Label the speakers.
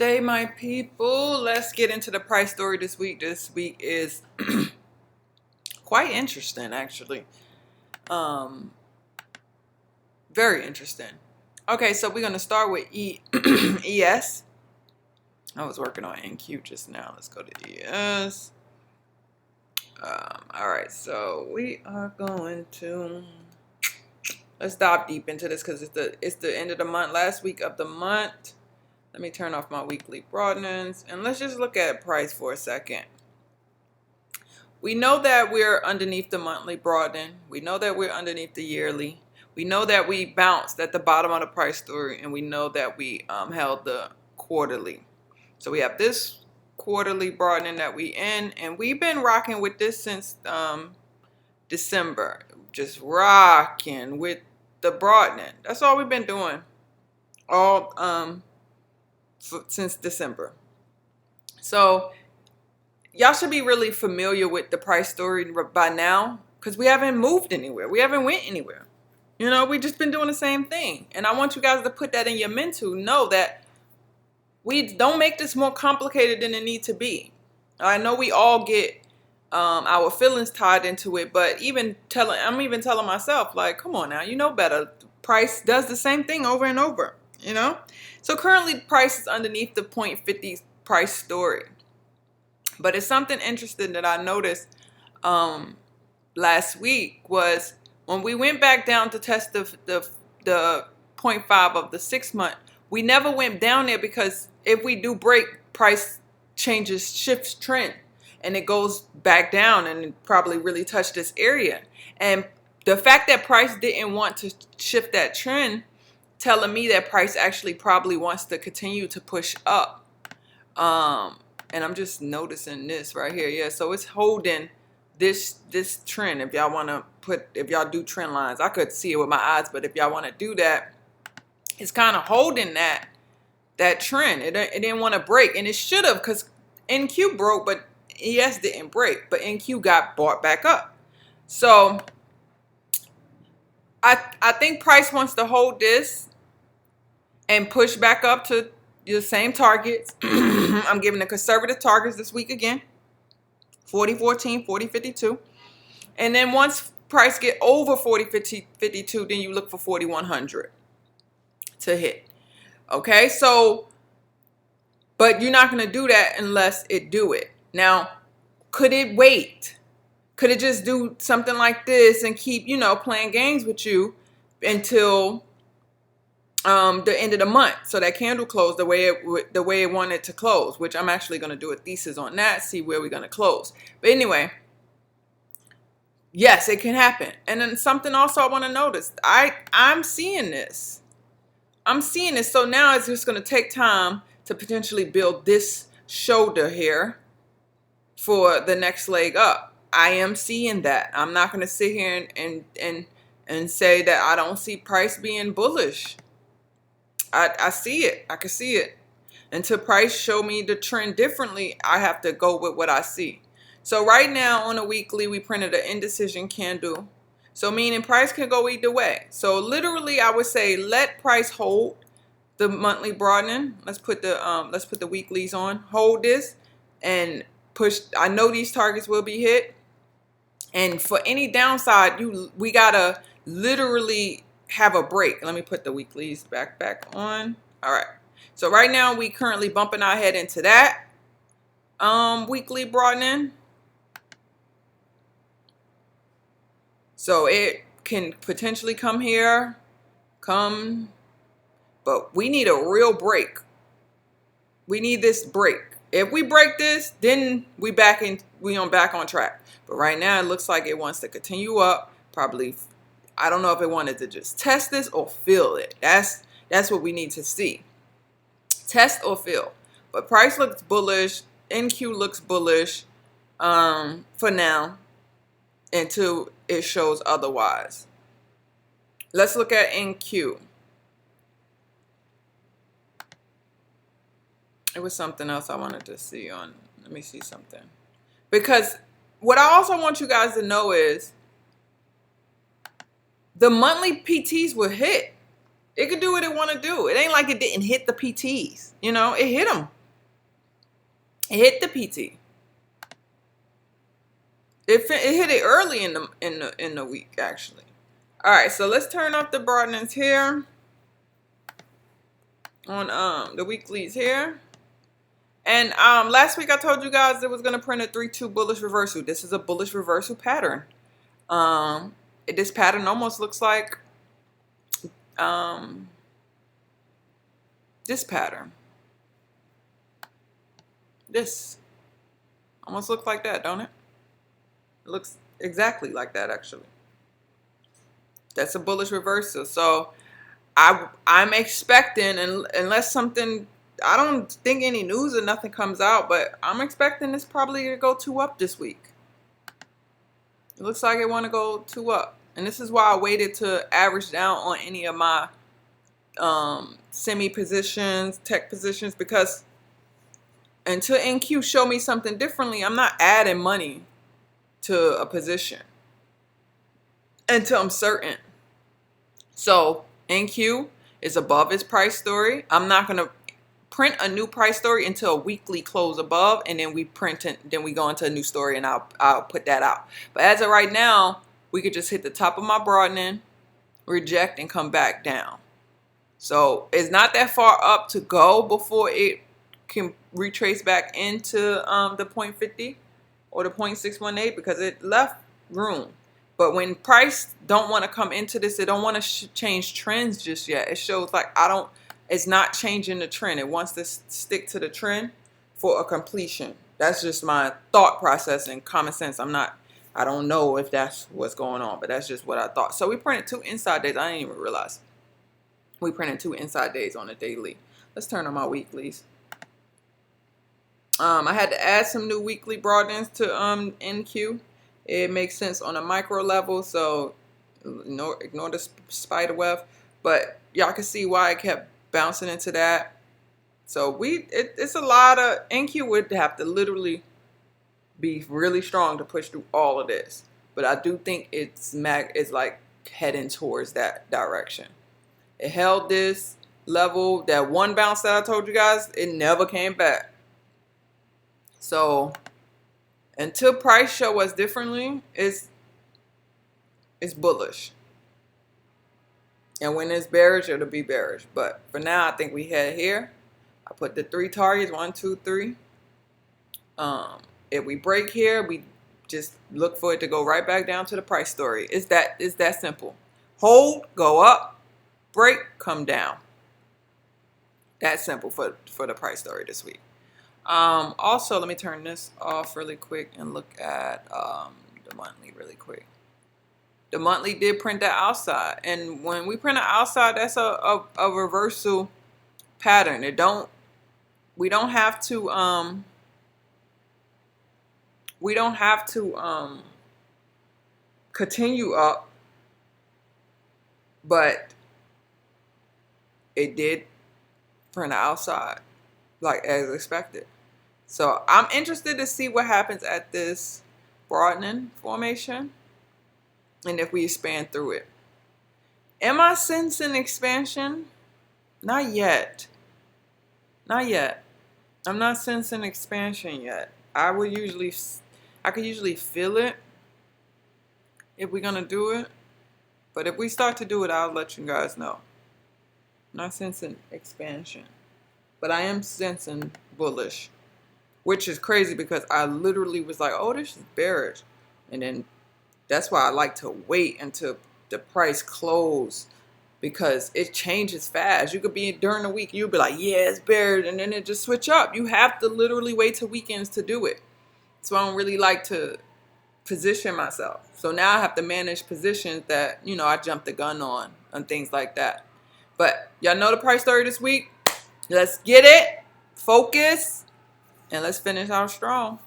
Speaker 1: Day, my people. Let's get into the price story this week. This week is quite interesting, actually. Um, Very interesting. Okay, so we're gonna start with ES. I was working on NQ just now. Let's go to ES. All right, so we are going to let's dive deep into this because it's the end of the month, last week of the month. Let me turn off my weekly broadenings and let's just look at price for a second. We know that we're underneath the monthly broadening. We know that we're underneath the yearly. We know that we bounced at the bottom of the price story, and we know that we held the quarterly. So we have this quarterly broadening that we in, and we've been rocking with this since December. Just rocking with the broadening. That's all we've been doing all since December. So y'all should be really familiar with the price story by now because we haven't moved anywhere. We haven't went anywhere. You know, we just been doing the same thing. And I want you guys to put that in your mental. Know that we don't make this more complicated than it need to be. I know we all get our feelings tied into it, but I'm even telling myself, like, come on now, you know better. Price does the same thing over and over, you know? So currently price is underneath the 0.50 price story. But it's something interesting that I noticed last week was when we went back down to test the 0.5 of the 6 month, we never went down there because if we do break, price shifts trend and it goes back down and it probably really touched this area. And the fact that price didn't want to shift that trend telling me that price actually probably wants to continue to push up. And I'm just noticing this right here. Yeah, so it's holding this trend. If y'all do trend lines, I could see it with my eyes, but if y'all want to do that, it's kind of holding that trend. It didn't want to break, and it should have because NQ broke, but ES didn't break, but NQ got bought back up. So I think price wants to hold this and push back up to the same targets. I'm giving the conservative targets this week again. 40.14, 40.52. And then once price get over 40.52, then you look for 4100 to hit. Okay, so, but you're not going to do that unless it do it. Now, could it wait? Could it just do something like this and keep, playing games with you until the end of the month, so that candle closed the way it wanted to close, which I'm actually going to do a thesis on that, see where we're going to close. But anyway, yes, it can happen. And then something also I want to notice, I'm seeing this. So now it's just going to take time to potentially build this shoulder here for the next leg up. I am seeing that. I'm not going to sit here and say that I don't see price being bullish. I see it. I can see it. Until price show me the trend differently, I have to go with what I see. So right now on a weekly, we printed an indecision candle. So meaning price can go either way. So literally, I would say let price hold the monthly broadening. Let's put the weeklies on. Hold this and push. I know these targets will be hit. And for any downside, we gotta literally have a break. Let me put the weeklies back on. All right. So right now we currently bumping our head into that weekly broadening. So it can potentially come here, but we need a real break. We need this break. If we break this, then we back on track. But right now it looks like it wants to continue up. Probably, I don't know if it wanted to just test this or fill it. That's what we need to see. Test or fill. But price looks bullish. NQ looks bullish for now until it shows otherwise. Let's look at NQ. It was something else I wanted to see on. Let me see something. Because what I also want you guys to know is the monthly PTs were hit. It could do what it want to do. It ain't like it didn't hit the PTs. You know, it hit them. It hit the PT. It hit it early in the week, actually. All right, so let's turn off the broadenings here on the weeklies here. And last week I told you guys it was gonna print a 3-2 bullish reversal. This is a bullish reversal pattern. This pattern almost looks like this pattern. This almost looks like that, don't it? It looks exactly like that, actually. That's a bullish reversal. So I'm expecting, and unless something, I don't think any news or nothing comes out, but I'm expecting this probably to go 2 up this week. It looks like it want to go 2 up. And this is why I waited to average down on any of my semi positions, tech positions, because until NQ show me something differently, I'm not adding money to a position until I'm certain. So NQ is above its price story. I'm not going to print a new price story until a weekly close above, and then we print it, then we go into a new story, and I'll put that out. But as of right now, we could just hit the top of my broadening, reject, and come back down. So it's not that far up to go before it can retrace back into the 0.50 or the 0.618, because it left room. But when price don't want to come into this, it don't want to change trends just yet. It shows like it's not changing the trend. It wants to stick to the trend for a completion. That's just my thought process and common sense. I don't know if that's what's going on, but that's just what I thought. So we printed 2 inside days. I didn't even realize. We printed 2 inside days on a daily. Let's turn on my weeklies. I had to add some new weekly broadenings to NQ. It makes sense on a micro level, so ignore the spider web. But y'all can see why I kept bouncing into that. So it's a lot of, NQ would have to literally be really strong to push through all of this. But I do think it's like heading towards that direction. It held this level, that one bounce that I told you guys, it never came back. So until price show us differently, it's bullish. And when it's bearish, it'll be bearish. But for now, I think we head here. I put the 3 targets, 1, 2, 3. If we break here, we just look for it to go right back down to the price story. It's that simple. Hold, go up, break, come down. That's simple for the price story this week. Also, let me turn this off really quick and look at the monthly really quick. The monthly did print that outside, and when we print an outside, that's a reversal pattern. We don't have to continue up, but it did print outside like as expected. So I'm interested to see what happens at this broadening formation and if we expand through it. Am I sensing expansion? Not yet. Not yet. I'm not sensing expansion yet. I could usually feel it if we're gonna do it. But if we start to do it, I'll let you guys know. I'm not sensing expansion, but I am sensing bullish, which is crazy because I literally was like, oh, this is bearish. And then that's why I like to wait until the price close, because it changes fast. You could be during the week, you'll be like, yeah, it's bearish, and then it just switch up. You have to literally wait till weekends to do it. So I don't really like to position myself. So now I have to manage positions that, I jumped the gun on and things like that. But y'all know the price story this week. Let's get it. Focus. And let's finish out strong.